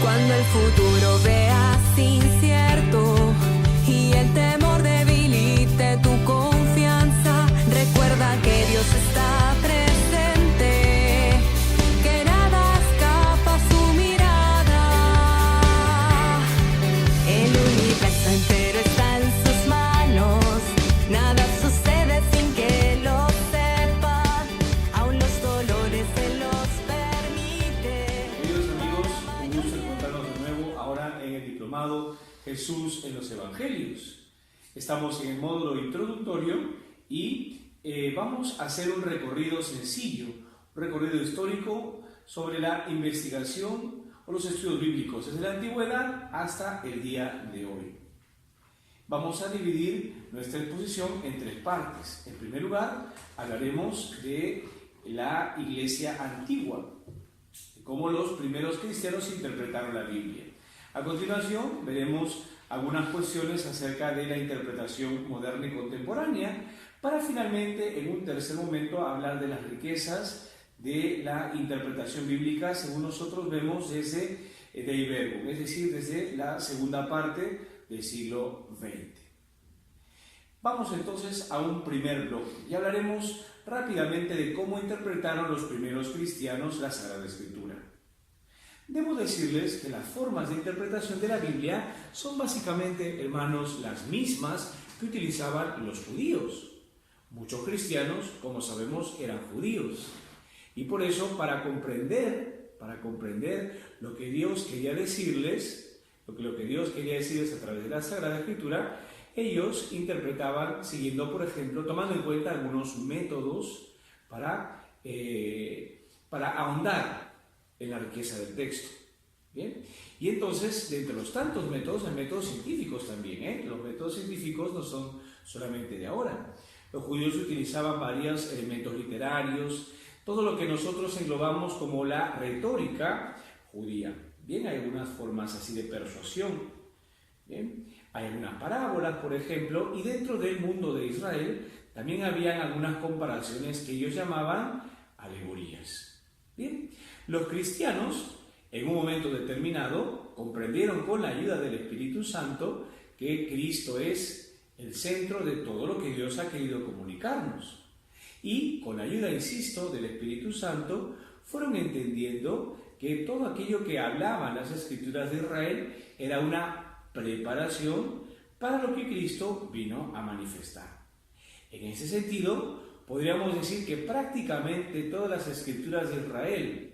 Cuando el futuro veas incierto y el temor debilite tu confianza, recuerda que Dios está presente, que nada escapa a su mirada. El universo entero está en sus manos, nada sucede sin que lo sepa, aún los dolores se los permite. Queridos amigos, un gusto encontrarnos de nuevo ahora en el diplomado Jesús en los Evangelios. Estamos en el módulo introductorio y vamos a hacer un recorrido sencillo, un recorrido histórico sobre la investigación o los estudios bíblicos desde la antigüedad hasta el día de hoy. Vamos a dividir nuestra exposición en tres partes. En primer lugar, hablaremos de la Iglesia antigua, de cómo los primeros cristianos interpretaron la Biblia. A continuación, veremos algunas cuestiones acerca de la interpretación moderna y contemporánea, para finalmente, en un tercer momento, hablar de las riquezas de la interpretación bíblica según nosotros vemos desde Dei Verbum, es decir, desde la segunda parte del siglo XX. Vamos entonces a un primer bloque y hablaremos rápidamente de cómo interpretaron los primeros cristianos la Sagrada Escritura. Debo decirles que las formas de interpretación de la Biblia son básicamente, hermanos, las mismas que utilizaban los judíos. Muchos cristianos, como sabemos, eran judíos. Y por eso, para comprender lo que Dios quería decirles, lo que Dios quería decirles a través de la Sagrada Escritura, ellos interpretaban siguiendo, por ejemplo, tomando en cuenta algunos métodos para ahondar en la riqueza del texto. ¿Bien? Y entonces, de entre los tantos métodos, hay métodos científicos también. Los métodos científicos no son solamente de ahora. Los judíos utilizaban varios elementos literarios, todo lo que nosotros englobamos como la retórica judía. Bien, hay algunas formas así de persuasión. Bien, hay algunas parábolas, por ejemplo, y dentro del mundo de Israel también habían algunas comparaciones que ellos llamaban alegorías. Bien, los cristianos, en un momento determinado, comprendieron con la ayuda del Espíritu Santo que Cristo es el centro de todo lo que Dios ha querido comunicarnos. Y con la ayuda, insisto, del Espíritu Santo, fueron entendiendo que todo aquello que hablaban las Escrituras de Israel era una preparación para lo que Cristo vino a manifestar. En ese sentido, podríamos decir que prácticamente todas las Escrituras de Israel,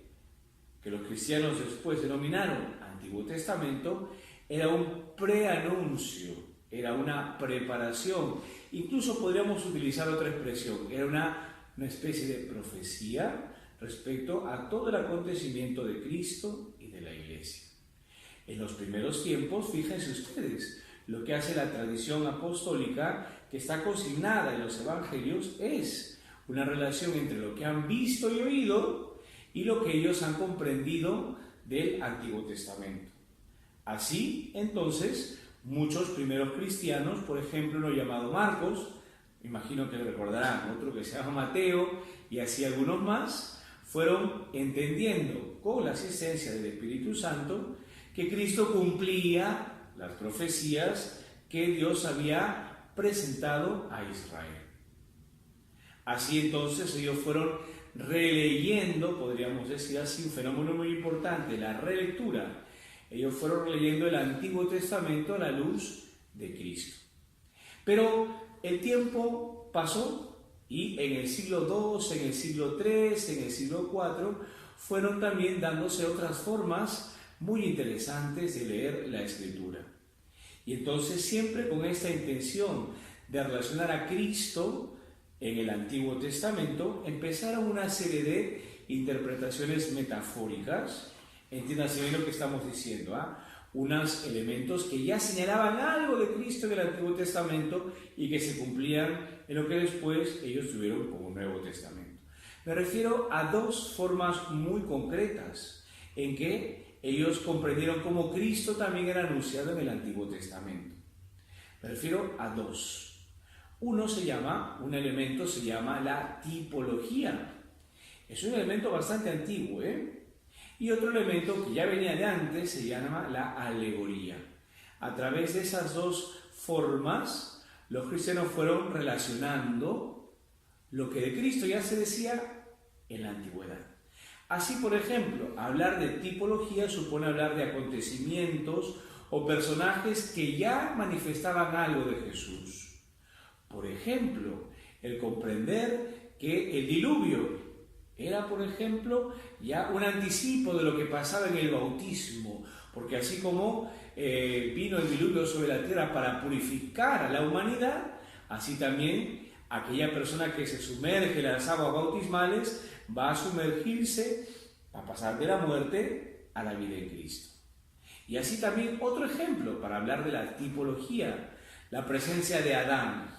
que los cristianos después denominaron Antiguo Testamento, era un preanuncio, era una preparación. Incluso podríamos utilizar otra expresión, era una especie de profecía respecto a todo el acontecimiento de Cristo y de la Iglesia. En los primeros tiempos, fíjense ustedes, lo que hace la tradición apostólica que está consignada en los Evangelios es una relación entre lo que han visto y oído y lo que ellos han comprendido del Antiguo Testamento. Así, entonces, muchos primeros cristianos, por ejemplo, uno llamado Marcos, me imagino que recordarán, otro que se llama Mateo, y así algunos más, fueron entendiendo con la asistencia del Espíritu Santo que Cristo cumplía las profecías que Dios había presentado a Israel. Así entonces ellos fueron releyendo, podríamos decir así, un fenómeno muy importante, la relectura. Ellos fueron releyendo el Antiguo Testamento a la luz de Cristo. Pero el tiempo pasó y en el siglo II, en el siglo III, en el siglo IV, fueron también dándose otras formas muy interesantes de leer la Escritura. Y entonces siempre con esta intención de relacionar a Cristo en el Antiguo Testamento, empezaron una serie de interpretaciones metafóricas. Entiéndase bien lo que estamos diciendo, unos elementos que ya señalaban algo de Cristo en el Antiguo Testamento y que se cumplían en lo que después ellos tuvieron como Nuevo Testamento. Me refiero a dos formas muy concretas en que ellos comprendieron cómo Cristo también era anunciado en el Antiguo Testamento. Me refiero a dos. Un elemento se llama la tipología. Es un elemento bastante antiguo, Y otro elemento que ya venía de antes se llama la alegoría. A través de esas dos formas, los cristianos fueron relacionando lo que de Cristo ya se decía en la antigüedad. Así, por ejemplo, hablar de tipología supone hablar de acontecimientos o personajes que ya manifestaban algo de Jesús. Por ejemplo, el comprender que el diluvio era, por ejemplo, ya un anticipo de lo que pasaba en el bautismo, porque así como vino el diluvio sobre la tierra para purificar a la humanidad, así también aquella persona que se sumerge en las aguas bautismales va a sumergirse, a pasar de la muerte a la vida en Cristo. Y así también otro ejemplo para hablar de la tipología, la presencia de Adán.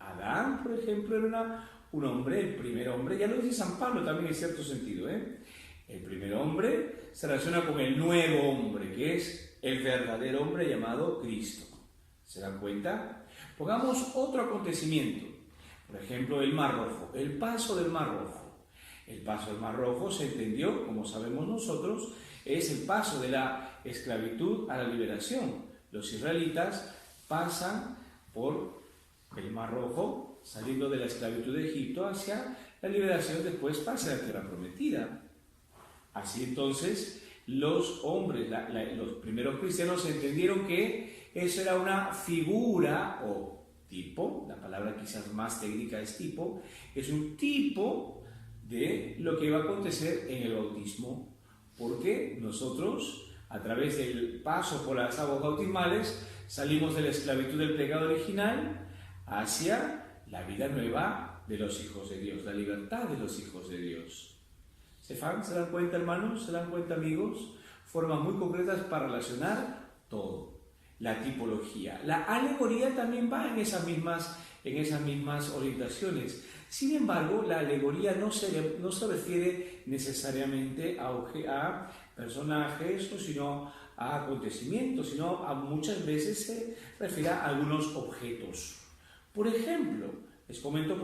Adán, por ejemplo, era un hombre, el primer hombre, ya lo dice San Pablo también en cierto sentido, El primer hombre se relaciona con el nuevo hombre, que es el verdadero hombre llamado Cristo. ¿Se dan cuenta? Pongamos otro acontecimiento, por ejemplo, el Mar Rojo, el paso del Mar Rojo. El paso del Mar Rojo se entendió, como sabemos nosotros, es el paso de la esclavitud a la liberación. Los israelitas pasan por el Mar Rojo, saliendo de la esclavitud de Egipto hacia la liberación, después pasa a la tierra prometida. Así entonces, los hombres, los primeros cristianos entendieron que eso era una figura o tipo, la palabra quizás más técnica es tipo, es un tipo de lo que iba a acontecer en el bautismo, porque nosotros, a través del paso por las aguas bautismales, salimos de la esclavitud del pecado original hacia la vida nueva de los hijos de Dios, la libertad de los hijos de Dios. ¿Se dan cuenta, hermanos? ¿Se dan cuenta, amigos? Formas muy concretas para relacionar todo. La tipología. La alegoría también va en esas mismas orientaciones. Sin embargo, la alegoría no se refiere necesariamente a personajes, sino a acontecimientos, sino muchas veces se refiere a algunos objetos. Por ejemplo, les comento,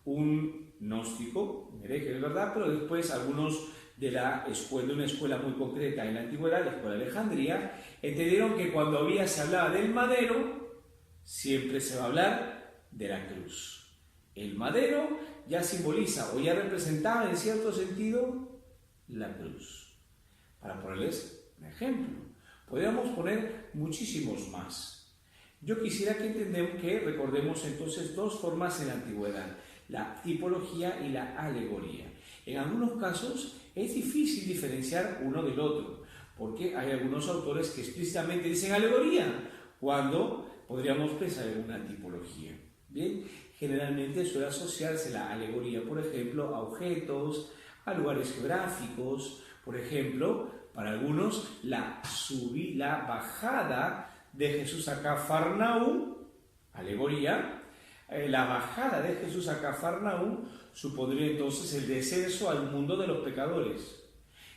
un gnóstico, un hereje, es verdad, pero después algunos de una escuela muy concreta en la antigüedad, la escuela de Alejandría, entendieron que cuando se hablaba del madero, siempre se va a hablar de la cruz. El madero ya simboliza o ya representaba en cierto sentido la cruz. Para ponerles un ejemplo, podríamos poner muchísimos más. Yo quisiera que recordemos entonces dos formas en la antigüedad, la tipología y la alegoría. En algunos casos es difícil diferenciar uno del otro, porque hay algunos autores que explícitamente dicen alegoría, cuando podríamos pensar en una tipología. Bien, generalmente suele asociarse la alegoría, por ejemplo, a objetos, a lugares geográficos. Por ejemplo, para algunos, la bajada de Jesús a Cafarnaúm, alegoría. La bajada de Jesús a Cafarnaúm supondría entonces el descenso al mundo de los pecadores.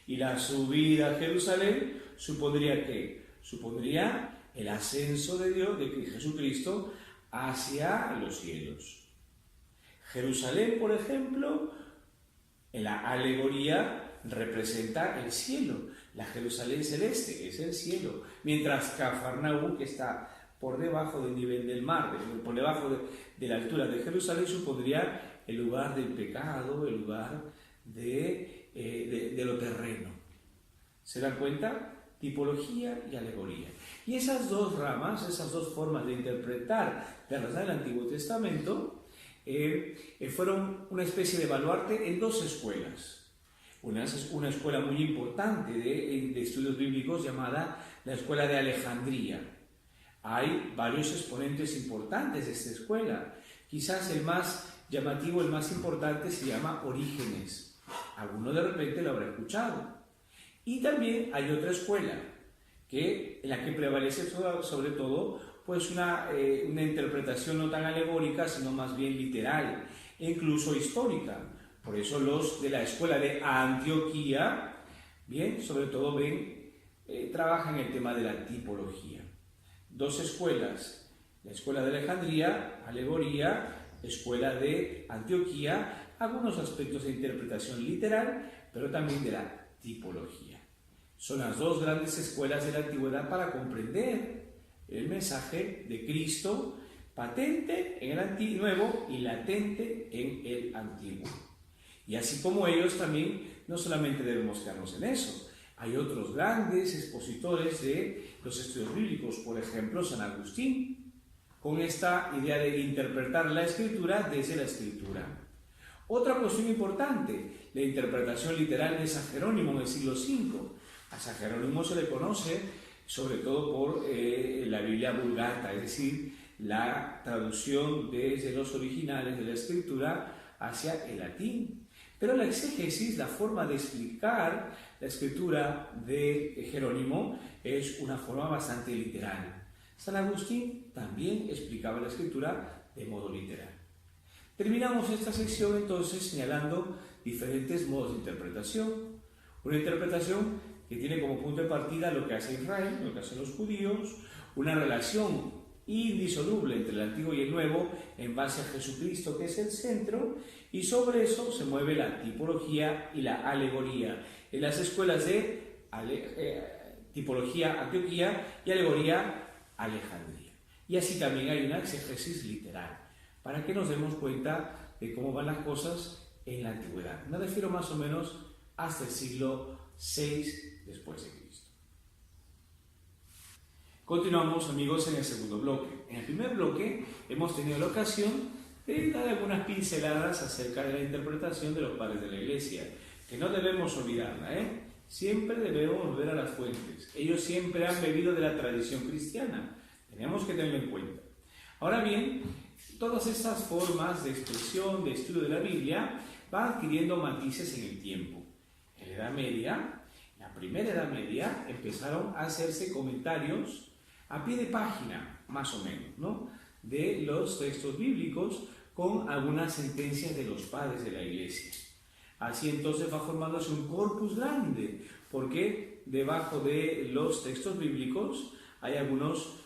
Y la subida a Jerusalén supondría ¿qué? Supondría el ascenso de Dios, de Jesucristo, hacia los cielos. Jerusalén, por ejemplo, en la alegoría representa el cielo. La Jerusalén celeste es el cielo, mientras Cafarnaúm, que está por debajo del nivel del mar, por debajo de la altura de Jerusalén, supondría el lugar del pecado, el lugar de lo terreno. ¿Se dan cuenta? Tipología y alegoría. Y esas dos ramas, esas dos formas de interpretar la verdad del Antiguo Testamento, fueron una especie de baluarte en dos escuelas. Una es una escuela muy importante de estudios bíblicos llamada la Escuela de Alejandría. Hay varios exponentes importantes de esta escuela. Quizás el más llamativo, el más importante, se llama Orígenes. Alguno de repente lo habrá escuchado. Y también hay otra escuela, en la que prevalece sobre todo pues una interpretación no tan alegórica, sino más bien literal e incluso histórica. Por eso los de la escuela de Antioquía, bien, sobre todo trabajan el tema de la tipología. Dos escuelas, la escuela de Alejandría, alegoría, escuela de Antioquía, algunos aspectos de interpretación literal, pero también de la tipología. Son las dos grandes escuelas de la antigüedad para comprender el mensaje de Cristo, patente en el Nuevo y latente en el Antiguo. Y así como ellos también, no solamente debemos quedarnos en eso. Hay otros grandes expositores de los estudios bíblicos, por ejemplo, San Agustín, con esta idea de interpretar la Escritura desde la Escritura. Otra cuestión importante, la interpretación literal de San Jerónimo en el siglo V. A San Jerónimo se le conoce sobre todo por la Biblia Vulgata, es decir, la traducción desde los originales de la Escritura hacia el latín. Pero la exégesis, la forma de explicar la Escritura de Jerónimo, es una forma bastante literal. San Agustín también explicaba la Escritura de modo literal. Terminamos esta sección entonces señalando diferentes modos de interpretación. Una interpretación que tiene como punto de partida lo que hace Israel, lo que hacen los judíos, una relación indisoluble entre el Antiguo y el Nuevo en base a Jesucristo, que es el centro, y sobre eso se mueve la tipología y la alegoría en las escuelas de tipología Antioquía y alegoría Alejandría. Y así también hay una exégesis literal, para que nos demos cuenta de cómo van las cosas en la antigüedad. Me refiero más o menos hasta el siglo VI después de Cristo. Continuamos, amigos, en el segundo bloque. En el primer bloque hemos tenido la ocasión de dar algunas pinceladas acerca de la interpretación de los padres de la Iglesia, que no debemos olvidarla, Siempre debemos volver a las fuentes. Ellos siempre han bebido de la tradición cristiana. Tenemos que tenerlo en cuenta. Ahora bien, todas estas formas de expresión, de estudio de la Biblia, van adquiriendo matices en el tiempo. En la Edad Media, en la primera Edad Media, empezaron a hacerse comentarios a pie de página, más o menos, ¿no?, de los textos bíblicos con algunas sentencias de los padres de la Iglesia. Así entonces va formándose un corpus grande, porque debajo de los textos bíblicos hay algunos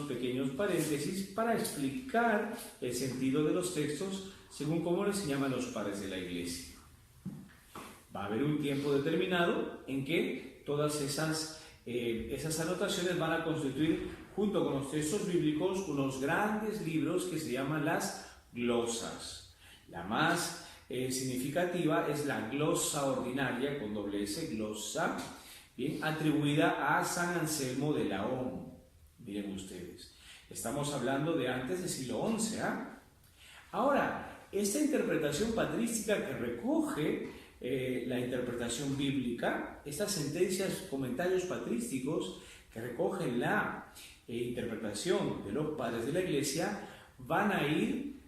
pequeños paréntesis para explicar el sentido de los textos según cómo les llaman los padres de la Iglesia. Va a haber un tiempo determinado en que todas esas anotaciones van a constituir, junto con los textos bíblicos, unos grandes libros que se llaman las glosas. La más significativa es la glosa ordinaria, con doble S, glosa, bien, atribuida a San Anselmo de Laón. Miren ustedes, estamos hablando de antes del siglo XI. Ahora, esta interpretación patrística que recoge la interpretación bíblica, estas sentencias, comentarios patrísticos que recogen la interpretación de los padres de la Iglesia, van a ir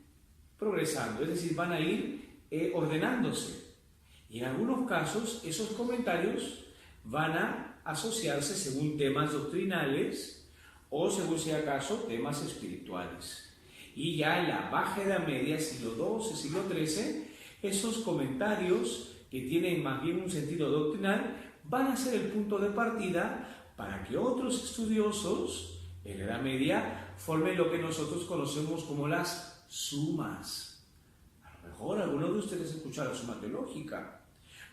progresando, es decir, van a ir ordenándose. Y en algunos casos esos comentarios van a asociarse según temas doctrinales o, según sea caso, temas espirituales. Y ya en la Baja Edad Media, siglo XII, siglo XIII, esos comentarios que tienen más bien un sentido doctrinal van a ser el punto de partida para que otros estudiosos en la Edad Media formen lo que nosotros conocemos como las sumas. A lo mejor algunos de ustedes escucharon la suma teológica.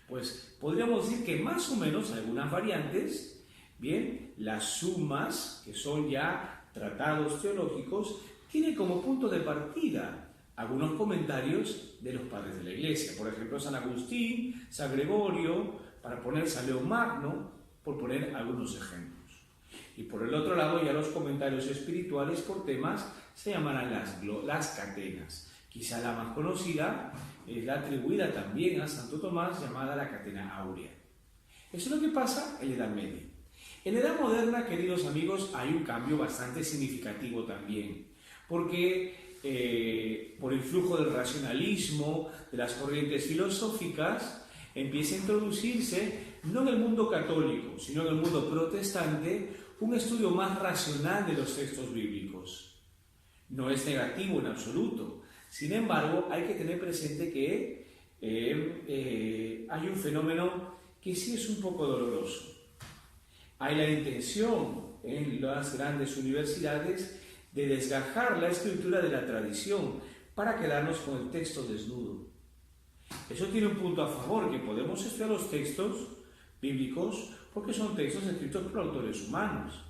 Pues podríamos decir que más o menos algunas variantes, bien, las sumas, que son ya tratados teológicos, tienen como punto de partida algunos comentarios de los padres de la Iglesia. Por ejemplo, San Agustín, San Gregorio, para poner San León Magno, por poner algunos ejemplos. Y por el otro lado, ya los comentarios espirituales por temas se llamarán las catenas. Quizá la más conocida es la atribuida también a Santo Tomás, llamada la Catena Áurea. Eso es lo que pasa en la Edad Media. En la Edad Moderna, queridos amigos, hay un cambio bastante significativo también, porque por el flujo del racionalismo, de las corrientes filosóficas, empieza a introducirse, no en el mundo católico, sino en el mundo protestante, un estudio más racional de los textos bíblicos. No es negativo en absoluto. Sin embargo, hay que tener presente que hay un fenómeno que sí es un poco doloroso. Hay la intención en las grandes universidades de desgajar la escritura de la tradición para quedarnos con el texto desnudo. Eso tiene un punto a favor, que podemos estudiar los textos bíblicos porque son textos escritos por autores humanos.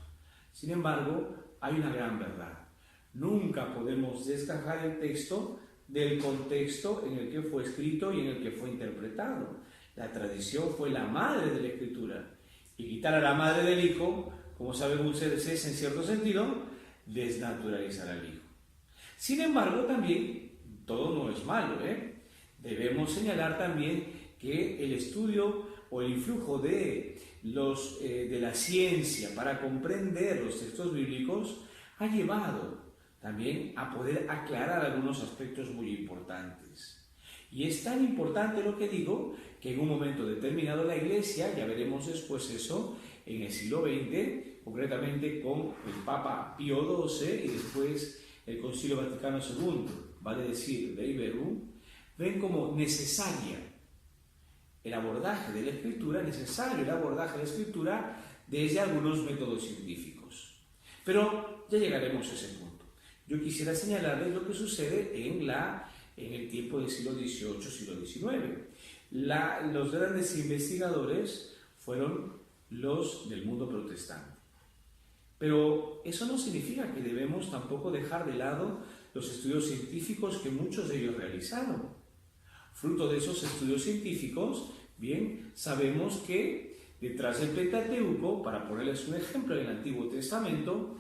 Sin embargo, hay una gran verdad. Nunca podemos desgajar el texto del contexto en el que fue escrito y en el que fue interpretado. La tradición fue la madre de la escritura. Y quitar a la madre del hijo, como saben ustedes, es en cierto sentido desnaturalizar al hijo. Sin embargo, también todo no es malo, Debemos señalar también que el estudio o el influjo de la ciencia para comprender los textos bíblicos ha llevado también a poder aclarar algunos aspectos muy importantes. Y es tan importante lo que digo, que en un momento determinado la Iglesia, ya veremos después eso, en el siglo XX, concretamente con el Papa Pío XII y después el Concilio Vaticano II, vale decir, de Iberu, ven como necesario el abordaje de la Escritura desde algunos métodos científicos. Pero ya llegaremos a ese punto. Yo quisiera señalarles lo que sucede en el tiempo del siglo XVIII, siglo XIX. Los grandes investigadores fueron los del mundo protestante. Pero eso no significa que debemos tampoco dejar de lado los estudios científicos que muchos de ellos realizaron. Fruto de esos estudios científicos, bien, sabemos que detrás del Pentateuco, para ponerles un ejemplo en el Antiguo Testamento,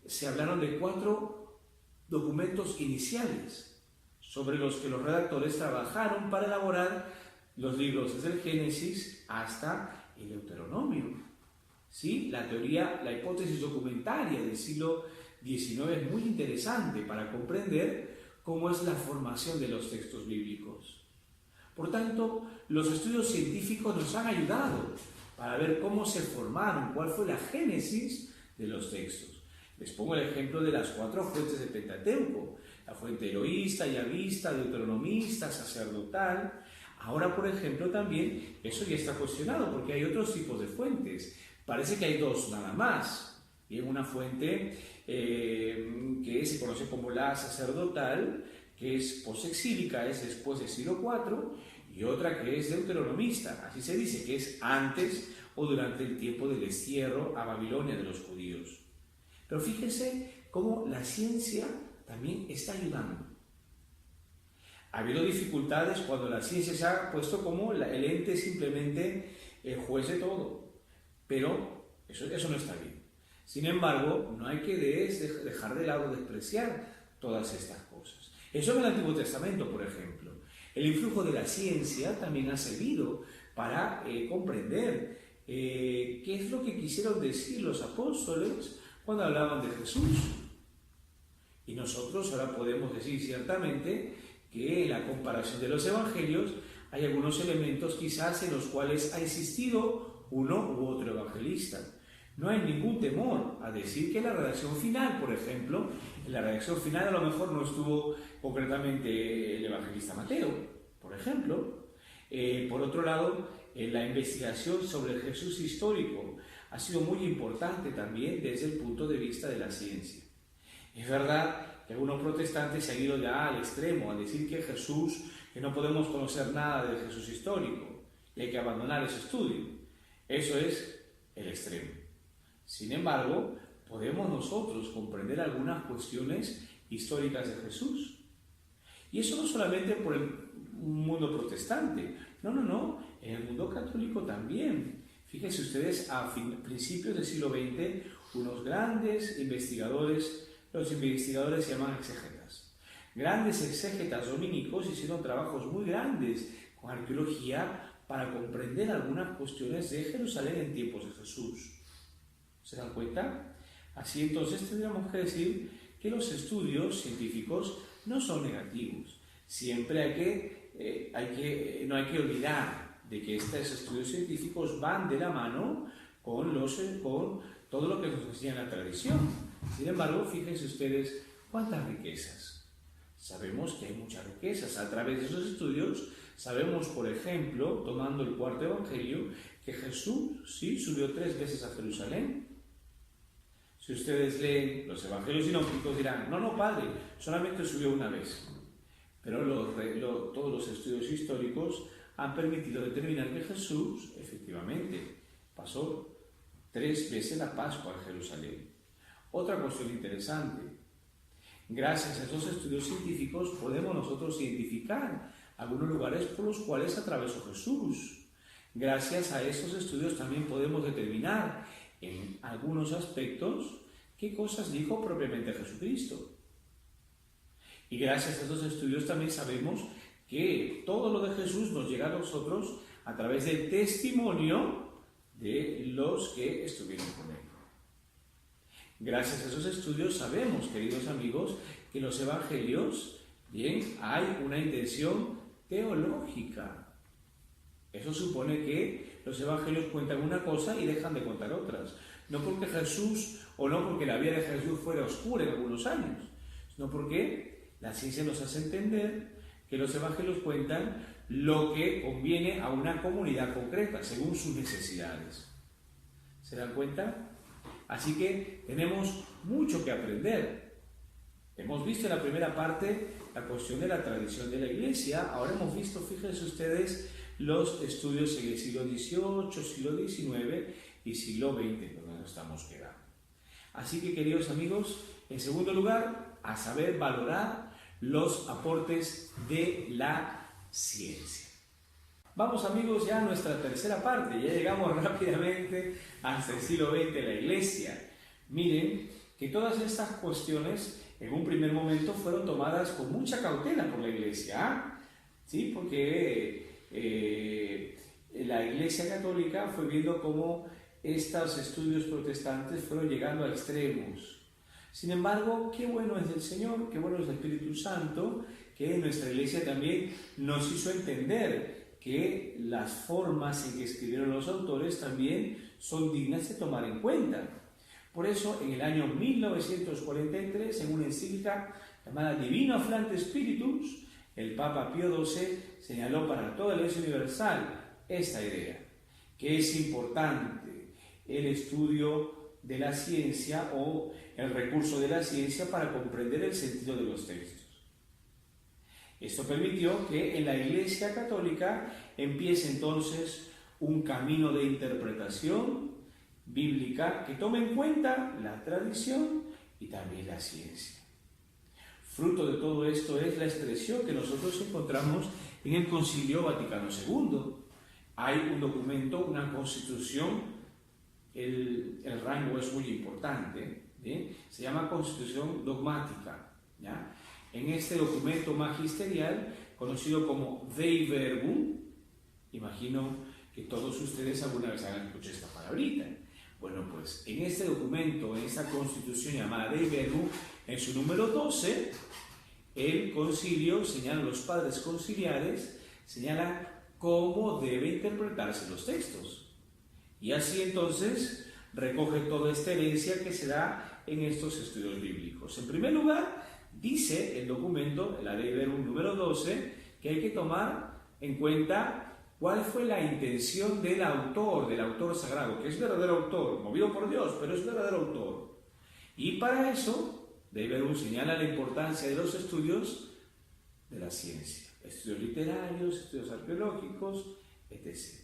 se hablaron de 4 documentos iniciales sobre los que los redactores trabajaron para elaborar los libros desde el Génesis hasta el Deuteronomio. ¿Sí? La hipótesis documentaria del siglo XIX es muy interesante para comprender cómo es la formación de los textos bíblicos. Por tanto, los estudios científicos nos han ayudado para ver cómo se formaron, cuál fue la génesis de los textos. Les pongo el ejemplo de las 4 fuentes del Pentateuco: la fuente eloísta, yavista, deuteronomista, sacerdotal. Ahora, por ejemplo, también eso ya está cuestionado porque hay otros tipos de fuentes. Parece que hay 2 nada más. Bien, una fuente que se conoce como la sacerdotal, que es posexílica, es después del siglo IV, y otra que es deuteronomista, así se dice, que es antes o durante el tiempo del destierro a Babilonia de los judíos. Pero fíjense cómo la ciencia también está ayudando. Ha habido dificultades cuando la ciencia se ha puesto como el ente simplemente el juez de todo, pero eso no está bien. Sin embargo, no hay que dejar de lado, despreciar todas estas cosas. Eso en el Antiguo Testamento, por ejemplo. El influjo de la ciencia también ha servido para comprender qué es lo que quisieron decir los apóstoles cuando hablaban de Jesús. Y nosotros ahora podemos decir ciertamente que en la comparación de los evangelios hay algunos elementos quizás en los cuales ha existido uno u otro evangelista. No hay ningún temor a decir que la redacción final, por ejemplo, en la redacción final a lo mejor no estuvo concretamente el evangelista Mateo, por ejemplo. Por otro lado, la investigación sobre el Jesús histórico ha sido muy importante también desde el punto de vista de la ciencia. Es verdad que algunos protestantes se han ido ya al extremo a decir que Jesús, que no podemos conocer nada del Jesús histórico y hay que abandonar ese estudio. Eso es el extremo. Sin embargo, podemos nosotros comprender algunas cuestiones históricas de Jesús. Y eso no solamente por el mundo protestante, no, en el mundo católico también. Fíjense ustedes, a principios del siglo XX, unos grandes investigadores, los investigadores se llaman exégetas. Grandes exégetas dominicos hicieron trabajos muy grandes con arqueología para comprender algunas cuestiones de Jerusalén en tiempos de Jesús. ¿Se dan cuenta? Así entonces tendríamos que decir que los estudios científicos no son negativos. Siempre no hay que olvidar de que estos estudios científicos van de la mano con todo lo que nos enseña la tradición. Sin embargo, fíjense ustedes cuántas riquezas. Sabemos que hay muchas riquezas. A través de esos estudios sabemos, por ejemplo, tomando el 4.º evangelio, que Jesús sí subió 3 veces a Jerusalén. Si ustedes leen los evangelios sinópticos dirán, no, padre, solamente subió una vez. Pero todos los estudios históricos han permitido determinar que Jesús, efectivamente, pasó 3 veces la Pascua en Jerusalén. Otra cuestión interesante: gracias a esos estudios científicos podemos nosotros identificar algunos lugares por los cuales atravesó Jesús. Gracias a esos estudios también podemos determinar en algunos aspectos qué cosas dijo propiamente Jesucristo. Y gracias a esos estudios también sabemos que todo lo de Jesús nos llega a nosotros a través del testimonio de los que estuvieron con él. Gracias a esos estudios sabemos, queridos amigos, que en los evangelios, bien, hay una intención teológica. Eso supone que los evangelios cuentan una cosa y dejan de contar otras. No porque Jesús, o no porque la vida de Jesús fuera oscura en algunos años, sino porque la ciencia nos hace entender que los evangelios cuentan lo que conviene a una comunidad concreta, según sus necesidades. ¿Se dan cuenta? Así que tenemos mucho que aprender. Hemos visto en la primera parte la cuestión de la tradición de la Iglesia. Ahora hemos visto, fíjense ustedes, los estudios en el siglo XVIII, siglo XIX y siglo XX, donde nos estamos quedando. Así que, queridos amigos, en segundo lugar, a saber valorar los aportes de la ciencia. Vamos, amigos, ya a nuestra tercera parte. Ya llegamos rápidamente hasta el siglo XX de la Iglesia. Miren que todas estas cuestiones en un primer momento fueron tomadas con mucha cautela por la Iglesia, ¿sí? Porque la Iglesia Católica fue viendo cómo estos estudios protestantes fueron llegando a extremos. Sin embargo, qué bueno es del Señor, qué bueno es del Espíritu Santo, que nuestra Iglesia también nos hizo entender que las formas en que escribieron los autores también son dignas de tomar en cuenta. Por eso, en el año 1943, en una encíclica llamada Divino Afflante Spiritus, el Papa Pío XII señaló para toda la Iglesia Universal esta idea, que es importante el estudio de la ciencia o el recurso de la ciencia para comprender el sentido de los textos. Esto permitió que en la Iglesia Católica empiece entonces un camino de interpretación bíblica que tome en cuenta la tradición y también la ciencia. Fruto de todo esto es la expresión que nosotros encontramos en el Concilio Vaticano II. Hay un documento, una constitución, el rango es muy importante, ¿bien? Se llama Constitución Dogmática, ¿ya? En este documento magisterial, conocido como Dei Verbum, imagino que todos ustedes alguna vez han escuchado esta palabrita. Bueno, pues en este documento, en esta constitución llamada Dei Verbum, en su número 12, el concilio señala, los padres conciliares señalan cómo deben interpretarse los textos. Y así entonces recoge toda esta herencia que se da en estos estudios bíblicos. En primer lugar, dice el documento, la Dei Verbum número 12, que hay que tomar en cuenta cuál fue la intención del autor sagrado, que es verdadero autor, movido por Dios, pero es verdadero autor. Y para eso, Dei Verbum señala la importancia de los estudios de la ciencia, estudios literarios, estudios arqueológicos, etc.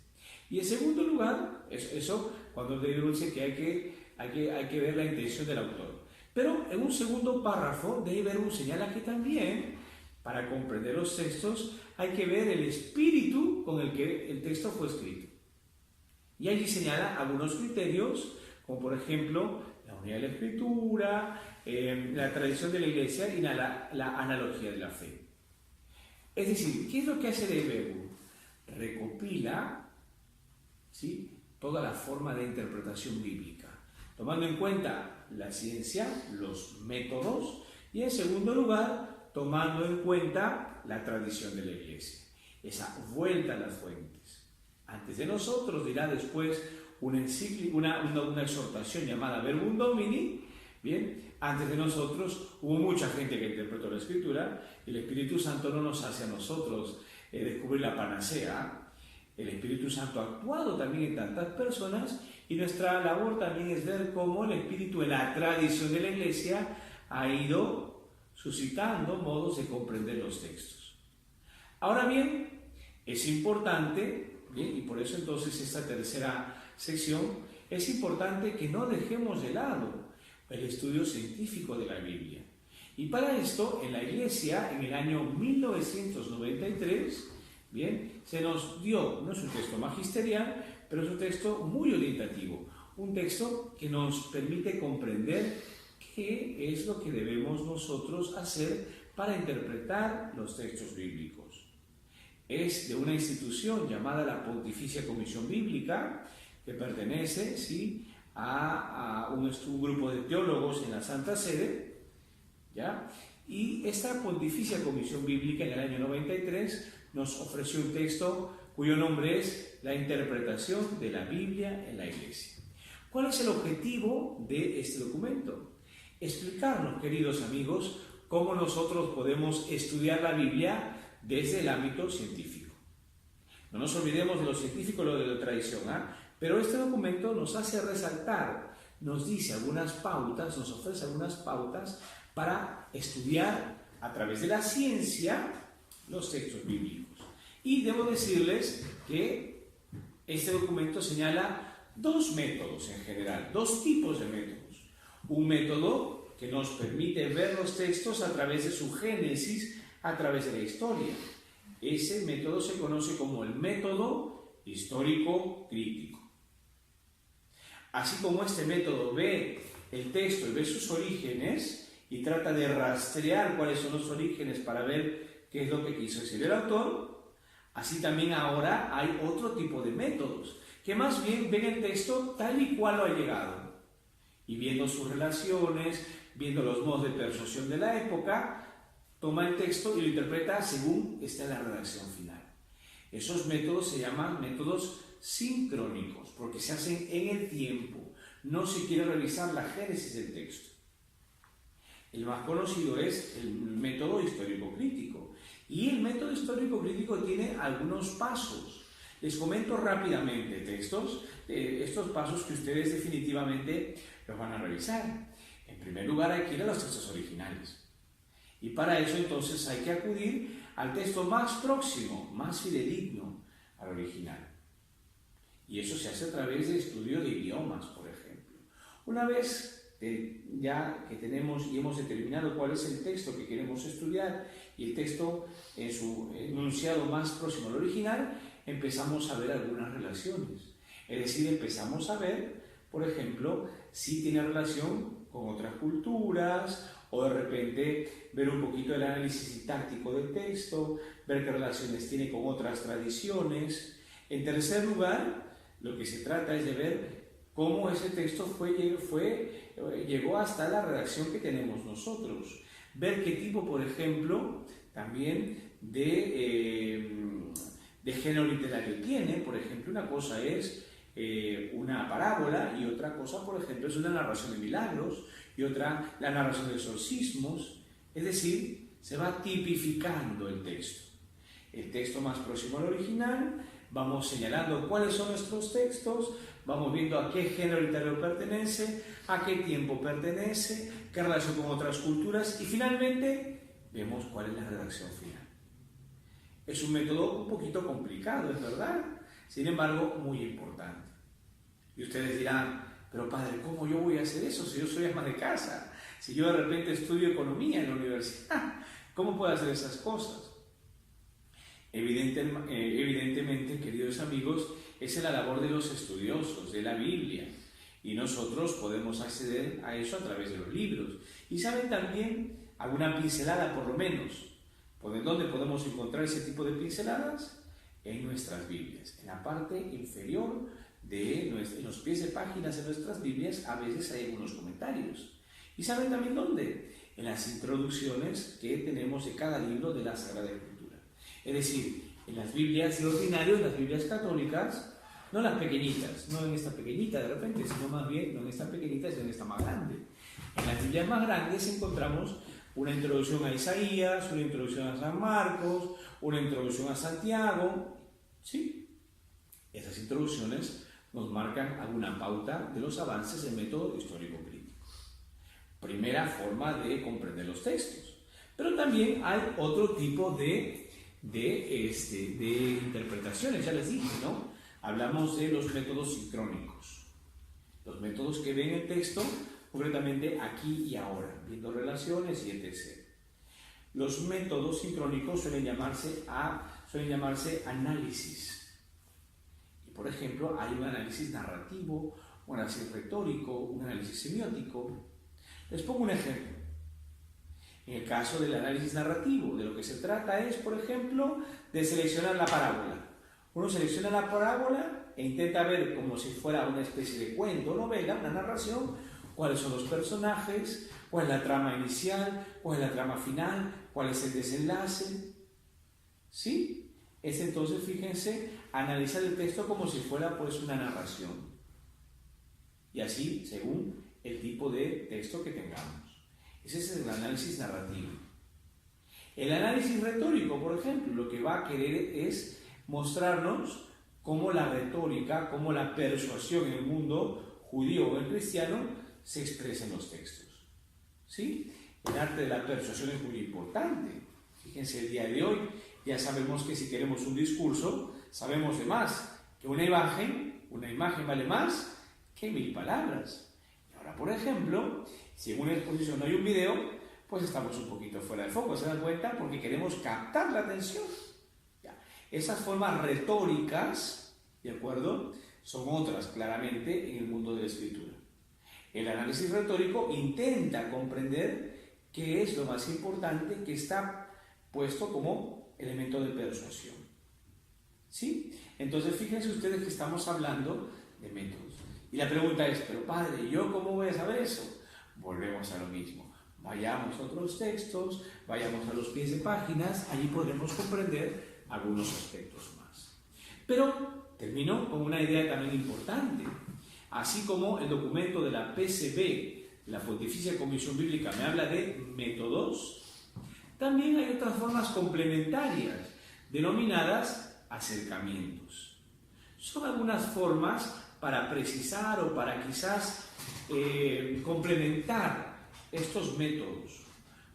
Y en segundo lugar, eso cuando Dei Verbum dice que hay que ver la intención del autor. Pero en un segundo párrafo, Dei Verbum señala que también, para comprender los textos, hay que ver el espíritu con el que el texto fue escrito. Y allí señala algunos criterios, como por ejemplo, la unidad de la escritura, la tradición de la Iglesia y la analogía de la fe. Es decir, ¿qué es lo que hace Dei Verbum? Recopila, ¿sí?, toda la forma de interpretación bíblica, tomando en cuenta la ciencia, los métodos, y en segundo lugar, tomando en cuenta la tradición de la Iglesia, esa vuelta a las fuentes. Antes de nosotros, dirá después una exhortación llamada Verbum Domini, bien, antes de nosotros hubo mucha gente que interpretó la Escritura, y el Espíritu Santo no nos hace a nosotros descubrir la panacea. El Espíritu Santo ha actuado también en tantas personas y nuestra labor también es ver cómo el Espíritu en la tradición de la Iglesia ha ido suscitando modos de comprender los textos. Ahora bien, es importante, ¿bien? Y por eso entonces esta tercera sección, es importante que no dejemos de lado el estudio científico de la Biblia. Y para esto, en la Iglesia, en el año 1993, ¿bien? Se nos dio, no es un texto magisterial, pero es un texto muy orientativo, un texto que nos permite comprender qué es lo que debemos nosotros hacer para interpretar los textos bíblicos. Es de una institución llamada la Pontificia Comisión Bíblica, que pertenece, ¿sí?, a un grupo de teólogos en la Santa Sede, ¿ya? Y esta Pontificia Comisión Bíblica en el año 93 nos ofreció un texto cuyo nombre es La interpretación de la Biblia en la Iglesia. ¿Cuál es el objetivo de este documento? Explicarnos, queridos amigos, cómo nosotros podemos estudiar la Biblia desde el ámbito científico. No nos olvidemos de lo científico y lo de la tradición, pero este documento nos hace resaltar, nos dice algunas pautas, nos ofrece algunas pautas para estudiar a través de la ciencia los textos bíblicos. Y debo decirles que este documento señala dos métodos en general, dos tipos de métodos. Un método que nos permite ver los textos a través de su génesis, a través de la historia. Ese método se conoce como el método histórico-crítico. Así como este método ve el texto y ve sus orígenes y trata de rastrear cuáles son los orígenes para ver qué es lo que quiso decir el autor, así también ahora hay otro tipo de métodos que más bien ven el texto tal y cual lo ha llegado y viendo sus relaciones, viendo los modos de persuasión de la época, toma el texto y lo interpreta según está en la redacción final. Esos métodos se llaman métodos sincrónicos porque se hacen en el tiempo, no se quiere revisar la génesis del texto. El más conocido es el método histórico-crítico y el método histórico-crítico tiene algunos pasos. Les comento rápidamente estos pasos que ustedes definitivamente los van a revisar. En primer lugar hay que ir a los textos originales. Y para eso entonces hay que acudir al texto más próximo, más fidedigno al original. Y eso se hace a través de estudio de idiomas, por ejemplo. Una vez ya que tenemos y hemos determinado cuál es el texto que queremos estudiar y el texto en su enunciado más próximo al original, empezamos a ver algunas relaciones. Es decir, empezamos a ver, por ejemplo, si tiene relación con otras culturas, o de repente ver un poquito el análisis sintáctico del texto, ver qué relaciones tiene con otras tradiciones. En tercer lugar, lo que se trata es de ver cómo ese texto llegó hasta la redacción que tenemos nosotros. Ver qué tipo, por ejemplo, también de género literario tiene. Por ejemplo, una cosa es una parábola y otra cosa, por ejemplo, es una narración de milagros y otra la narración de exorcismos. Es decir, se va tipificando el texto. El texto más próximo al original, vamos señalando cuáles son nuestros textos, vamos viendo a qué género literario pertenece, a qué tiempo pertenece, qué relación con otras culturas y finalmente vemos cuál es la redacción final. Es un método un poquito complicado, es verdad, sin embargo muy importante. Y ustedes dirán, pero padre, ¿cómo yo voy a hacer eso si yo soy ama de casa? Si yo de repente estudio economía en la universidad, ¿cómo puedo hacer esas cosas? Evidentemente, queridos amigos, esa es la labor de los estudiosos de la Biblia y nosotros podemos acceder a eso a través de los libros. Y saben también alguna pincelada por lo menos. ¿Dónde podemos encontrar ese tipo de pinceladas? En nuestras Biblias, en la parte inferior en los pies de páginas de nuestras Biblias, a veces hay algunos comentarios. ¿Y saben también dónde? En las introducciones que tenemos de cada libro de la Sagrada Escritura. Es decir, en las Biblias de ordinario, en las Biblias católicas, no las pequeñitas, no en esta pequeñita de repente, sino más bien no en esta pequeñita, sino en esta más grande. En las Biblias más grandes encontramos una introducción a Isaías, una introducción a San Marcos, una introducción a Santiago. ¿Sí? Esas introducciones nos marcan alguna pauta de los avances del método histórico-crítico. Primera forma de comprender los textos. Pero también hay otro tipo de de interpretaciones, ya les dije, ¿no? Hablamos de los métodos sincrónicos, los métodos que ven el texto concretamente aquí y ahora, viendo relaciones y etc. Los métodos sincrónicos suelen llamarse análisis. Y por ejemplo, hay un análisis narrativo, un análisis retórico, un análisis semiótico. Les pongo un ejemplo. En el caso del análisis narrativo, de lo que se trata es, por ejemplo, de seleccionar la parábola. Uno selecciona la parábola e intenta ver como si fuera una especie de cuento o novela, una narración, cuáles son los personajes, cuál es la trama inicial, cuál es la trama final, cuál es el desenlace. ¿Sí? Es entonces, fíjense, analizar el texto como si fuera pues una narración. Y así, según el tipo de texto que tengamos. Ese es el análisis narrativo. El análisis retórico, por ejemplo, lo que va a querer es mostrarnos cómo la retórica, cómo la persuasión en el mundo judío o el cristiano se expresa en los textos. ¿Sí? El arte de la persuasión es muy importante. Fíjense, el día de hoy ya sabemos que si queremos un discurso, sabemos de más, que una imagen vale más que 1000 palabras. Y ahora, por ejemplo, si en una exposición no hay un video, pues estamos un poquito fuera de foco, ¿se dan cuenta? Porque queremos captar la atención. Ya. Esas formas retóricas, ¿de acuerdo?, son otras, claramente, en el mundo de la escritura. El análisis retórico intenta comprender qué es lo más importante que está puesto como elemento de persuasión. ¿Sí? Entonces, fíjense ustedes que estamos hablando de métodos. Y la pregunta es, pero padre, ¿yo cómo voy a saber eso? Volvemos a lo mismo. Vayamos a otros textos, vayamos a los pies de páginas, allí podremos comprender algunos aspectos más. Pero termino con una idea también importante. Así como el documento de la PCB, la Pontificia Comisión Bíblica, me habla de métodos, también hay otras formas complementarias, denominadas acercamientos. Son algunas formas para precisar o para quizás complementar estos métodos.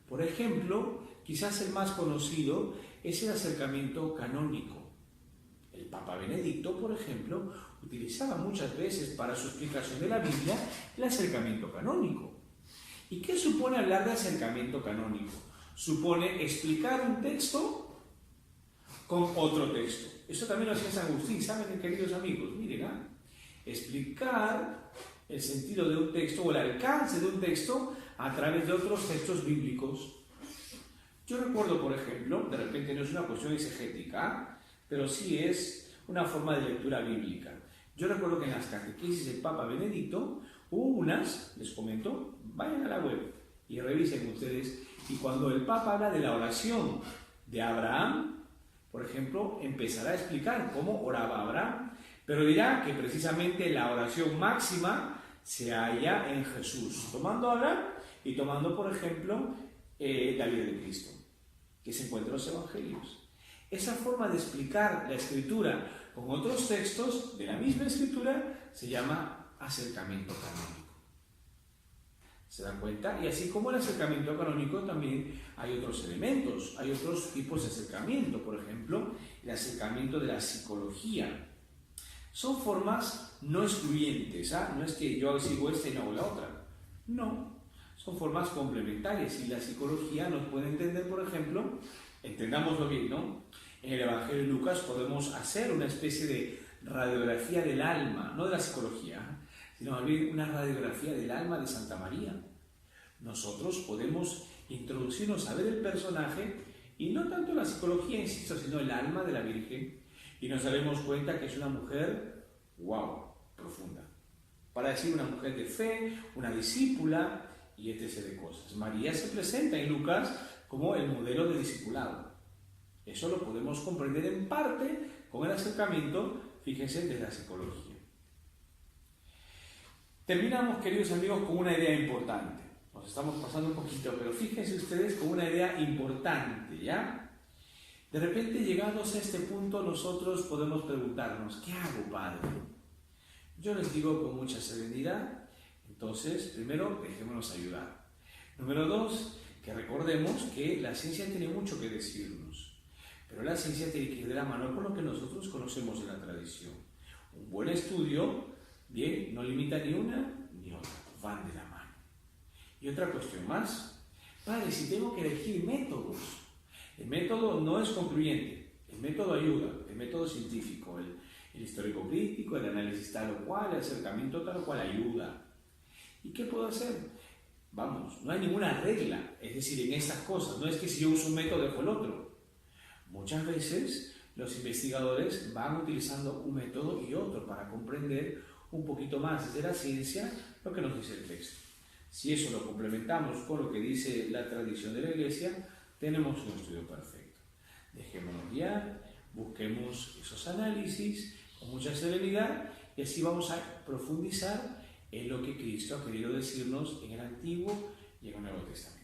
Por ejemplo, quizás el más conocido es el acercamiento canónico. El Papa Benedicto, por ejemplo, utilizaba muchas veces para su explicación de la Biblia el acercamiento canónico. ¿Y qué supone hablar de acercamiento canónico? Supone explicar un texto con otro texto. Eso también lo hacía San Agustín, ¿saben, queridos amigos? Miren, explicar el sentido de un texto o el alcance de un texto a través de otros textos bíblicos. Yo recuerdo, por ejemplo, de repente no es una cuestión exegética, pero sí es una forma de lectura bíblica. Yo recuerdo que en las catequesis del Papa Benedicto hubo unas, les comento, vayan a la web y revisen ustedes, y cuando el Papa habla de la oración de Abraham, por ejemplo, empezará a explicar cómo oraba Abraham, pero dirá que precisamente la oración máxima se halla en Jesús, tomando a Abraham y tomando, por ejemplo, la vida de Cristo, que se encuentra en los Evangelios. Esa forma de explicar la Escritura con otros textos de la misma Escritura se llama acercamiento canónico. ¿Se dan cuenta? Y así como el acercamiento canónico también hay otros elementos, hay otros tipos de acercamiento. Por ejemplo, el acercamiento de la psicología. Son formas no excluyentes, no es que yo sigo esta y no hago la otra. No, son formas complementarias y la psicología nos puede entender, por ejemplo, entendámoslo bien, ¿no? En el Evangelio de Lucas podemos hacer una especie de radiografía del alma, no de la psicología, sino más bien una radiografía del alma de Santa María. Nosotros podemos introducirnos a ver el personaje y no tanto la psicología, insisto, sino el alma de la Virgen, y nos daremos cuenta que es una mujer, wow, profunda. Para decir una mujer de fe, una discípula y etc. de cosas. María se presenta en Lucas como el modelo de discipulado. Eso lo podemos comprender en parte con el acercamiento, fíjense, de la psicología. Terminamos, queridos amigos, con una idea importante. Nos estamos pasando un poquito, pero fíjense ustedes con una idea importante, ¿ya? De repente, llegados a este punto, nosotros podemos preguntarnos, ¿qué hago, Padre? Yo les digo con mucha serenidad, entonces, primero, dejémonos ayudar. Número 2, que recordemos que la ciencia tiene mucho que decirnos. Pero la ciencia tiene que ir de la mano con lo que nosotros conocemos de la tradición. Un buen estudio, bien, no limita ni una ni otra, van de la mano. Y otra cuestión más, padre, si tengo que elegir métodos, el método no es concluyente, el método ayuda, el método científico, el histórico crítico, el análisis tal o cual, el acercamiento tal o cual ayuda. ¿Y qué puedo hacer? Vamos, no hay ninguna regla, es decir, en estas cosas, no es que si yo uso un método dejo el otro. Muchas veces los investigadores van utilizando un método y otro para comprender un poquito más desde la ciencia lo que nos dice el texto. Si eso lo complementamos con lo que dice la tradición de la Iglesia, tenemos un estudio perfecto. Dejémonos guiar, busquemos esos análisis con mucha serenidad y así vamos a profundizar en lo que Cristo ha querido decirnos en el Antiguo y en el Nuevo Testamento.